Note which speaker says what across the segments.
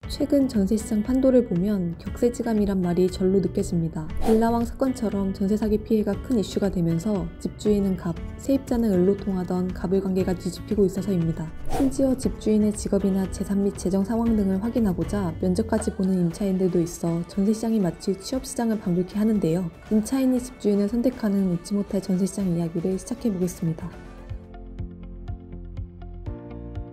Speaker 1: 최근 전세시장 판도를 보면 격세지감이란 말이 절로 느껴집니다. 빌라왕 사건처럼 전세 사기 피해가 큰 이슈가 되면서 집주인은 갑, 세입자는 을로 통하던 갑을 관계가 뒤집히고 있어서입니다. 심지어 집주인의 직업이나 재산 및 재정 상황 등을 확인하고자 면접까지 보는 임차인들도 있어 전세시장이 마치 취업시장을 방불케 하는데요. 임차인이 집주인을 선택하는 웃지 못할 전세시장 이야기를 시작해보겠습니다.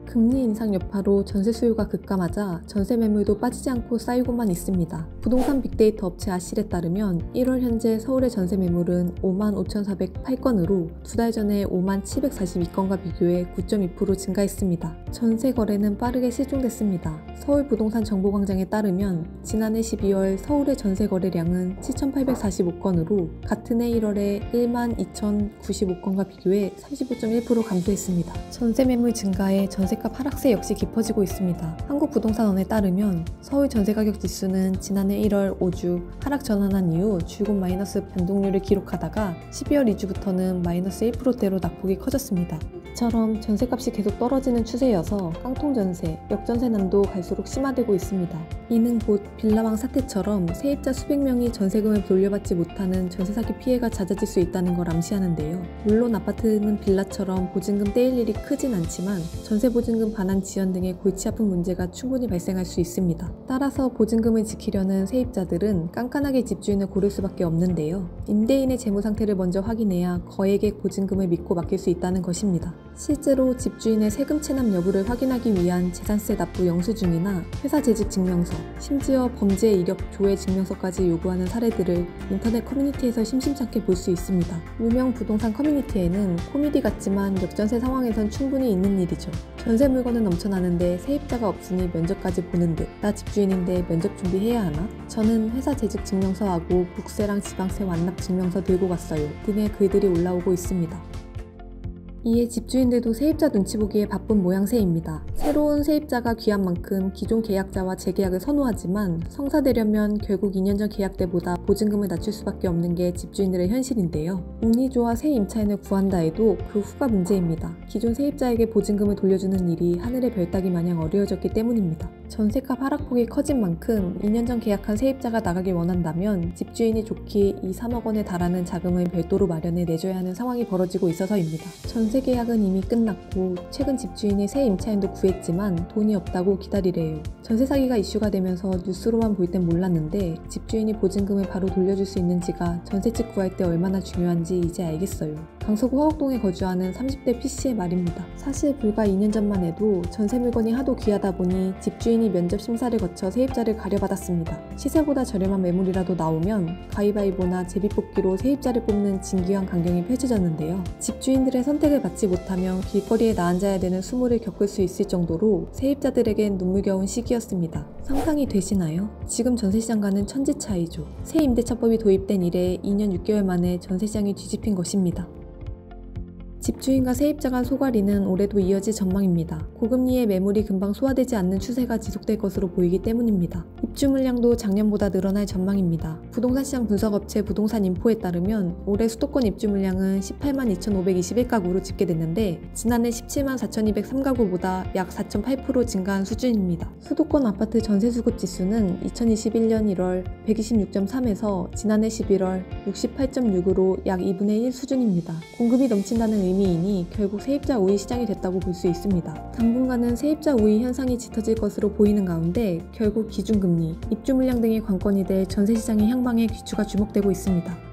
Speaker 1: 금리 인상 여파로 전세 수요가 급감하자 전세 매물도 빠지지 않고 쌓이고만 있습니다. 부동산 빅데이터 업체 아실에 따르면 1월 현재 서울의 전세 매물은 55,408건으로 2달 전에 57,742건과 비교해 9.2% 증가했습니다. 전세 거래는 빠르게 실종됐습니다. 서울부동산정보광장에 따르면 지난해 12월 서울의 전세 거래량은 7,845건으로 같은 해 1월에 12,095건과 비교해 35.1% 감소했습니다. 전세 매물 증가에 전세값 하락세 역시 깊어지고 있습니다. 한국부동산원에 따르면 서울 전세가격 지수는 지난해 1월 5주 하락 전환한 이후 줄곧 마이너스 변동률을 기록하다가 12월 2주부터는 마이너스 1%대로 낙폭이 커졌습니다. 이처럼 전세값이 계속 떨어지는 추세여서 깡통전세, 역전세난도 갈수록 심화되고 있습니다. 이는 곧 빌라왕 사태처럼 세입자 수백 명이 전세금을 돌려받지 못하는 전세 사기 피해가 잦아질 수 있다는 걸 암시하는데요. 물론 아파트는 빌라처럼 보증금 떼일 일이 크진 않지만 전세보증금 반환 지연 등의 골치 아픈 문제가 충분히 발생할 수 있습니다. 따라서 보증금을 지키려는 세입자들은 깐깐하게 집주인을 고를 수밖에 없는데요. 임대인의 재무 상태를 먼저 확인해야 거액의 보증금을 믿고 맡길 수 있다는 것입니다. 실제로 집주인의 세금 체납 여부를 확인하기 위한 재산세 납부 영수증이나 회사 재직 증명서, 심지어 범죄 이력 조회 증명서까지 요구하는 사례들을 인터넷 커뮤니티에서 심심찮게 볼 수 있습니다. 유명 부동산 커뮤니티에는 코미디 같지만 역전세 상황에선 충분히 있는 일이죠. 전세 물건은 넘쳐나는데 세입자가 없으니 면접까지 보는 듯 나 집주인인데 면접 준비해야 하나? 저는 회사 재직 증명서하고 국세랑 지방세 완납 증명서 들고 갔어요 등의 글들이 올라오고 있습니다. 이에 집주인들도 세입자 눈치 보기에 바쁜 모양새입니다. 새로운 세입자가 귀한 만큼 기존 계약자와 재계약을 선호하지만 성사되려면 결국 2년 전 계약 때보다 보증금을 낮출 수밖에 없는 게 집주인들의 현실인데요. 운이 좋아 새 임차인을 구한다 해도 그 후가 문제입니다. 기존 세입자에게 보증금을 돌려주는 일이 하늘의 별 따기 마냥 어려워졌기 때문입니다. 전세값 하락폭이 커진 만큼 2년 전 계약한 세입자가 나가길 원한다면 집주인이 좋게 2, 3억 원에 달하는 자금을 별도로 마련해 내줘야 하는 상황이 벌어지고 있어서입니다. 전세 계약은 이미 끝났고 최근 집주인이 새 임차인도 구했지만 돈이 없다고 기다리래요. 전세 사기가 이슈가 되면서 뉴스로만 볼 땐 몰랐는데 집주인이 보증금을 바로 돌려줄 수 있는지가 전세집 구할 때 얼마나 중요한지 이제 알겠어요. 강서구 화곡동에 거주하는 30대 P씨의 말입니다. 사실 불과 2년 전만 해도 전세 물건이 하도 귀하다 보니 집주인이 면접 심사를 거쳐 세입자를 가려받았습니다. 시세보다 저렴한 매물이라도 나오면 가위바위보나 제비뽑기로 세입자를 뽑는 진기한 광경이 펼쳐졌는데요. 집주인들의 선택을 받지 못하면 길거리에 나앉아야 되는 수모를 겪을 수 있을 정도로 세입자들에겐 눈물겨운 시기였습니다. 상상이 되시나요? 지금 전세시장과는 천지 차이죠. 새 임대차법이 도입된 이래 2년 6개월 만에 전세시장이 뒤집힌 것입니다. 집주인과 세입자 간 소갈이는 올해도 이어질 전망입니다. 고금리의 매물이 금방 소화되지 않는 추세가 지속될 것으로 보이기 때문입니다. 입주 물량도 작년보다 늘어날 전망입니다. 부동산 시장 분석업체 부동산인포에 따르면 올해 수도권 입주 물량은 18만 2,521가구로 집계됐는데 지난해 17만 4,203가구보다 약 4.8% 증가한 수준입니다. 수도권 아파트 전세 수급 지수는 2021년 1월 126.3에서 지난해 11월 68.6으로 약 2분의 1 수준입니다. 공급이 넘친다는 의미이니 결국 세입자 우위 시장이 됐다고 볼 수 있습니다. 당분간은 세입자 우위 현상이 짙어질 것으로 보이는 가운데 결국 기준금리, 입주 물량 등의 관건이 될 전세시장의 향방에 귀추가 주목되고 있습니다.